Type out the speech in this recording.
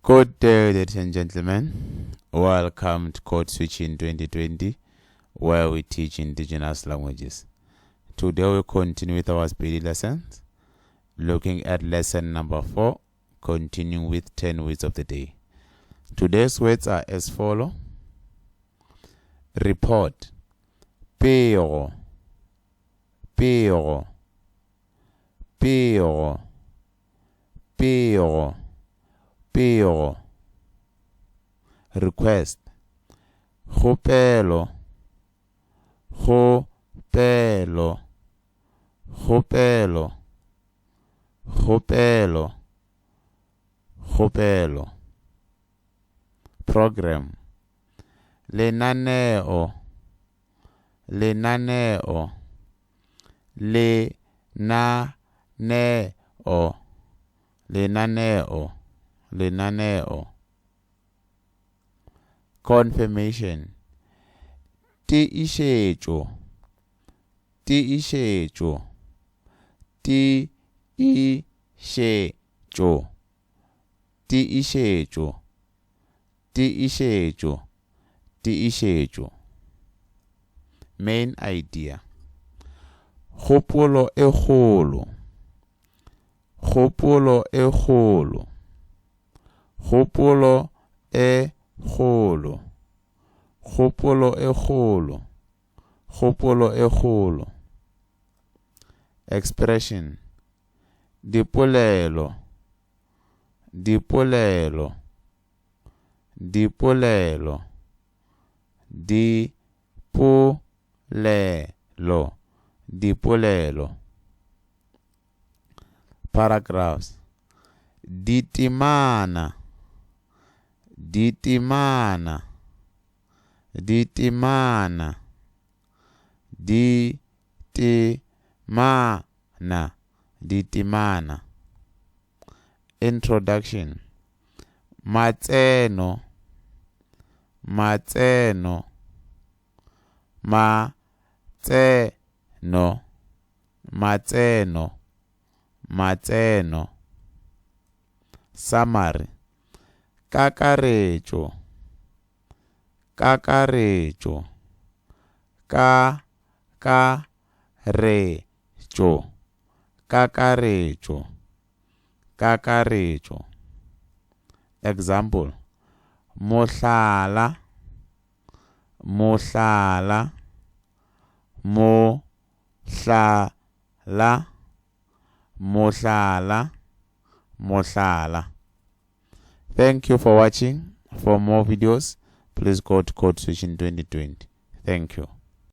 Good day, ladies and gentlemen. Welcome to Code Switching 2020, where we teach indigenous languages. Today we continue with our speedy lessons, looking at lesson number 4, continuing with 10 words of the day. Today's words are as follow. Report. Pero. Pero. Pero. Pero. Pero. Request. Kgopelo. Kgopelo. Kgopelo. Kgopelo. Kgopelo. Program. Lenaneo. Lenaneo. Lenaneo. Lenaneo. Lenaneo. Confirmation. Tiishetšo. Tiishetšo. Tiishetšo. Tiishetšo. Tiishetšo. Tiishetšo. Main idea. Kgopolo e kgolo. Kgopolo e kgolo. Kgopolo e kgolo. Kgopolo e kgolo. Kgopolo e kgolo. Expression. Dipolelo. Dipolelo. Dipolelo. Dipolelo. Dipolelo. Paragraphs. Ditimana. Ditimana. Ditimana. Ditimana. Ditimana. Introduction. Matseno. Matseno. Matseno. Matseno. Matseno. Summary. Kakaretšo. Kakaretšo. Kakaretšo. Kakaretšo. Kakaretšo. Example. Mohlala. Mohlala. Mohlala. Mohlala. Mohlala. Thank you for watching. For more videos, please go to Code Switching 2020. Thank you.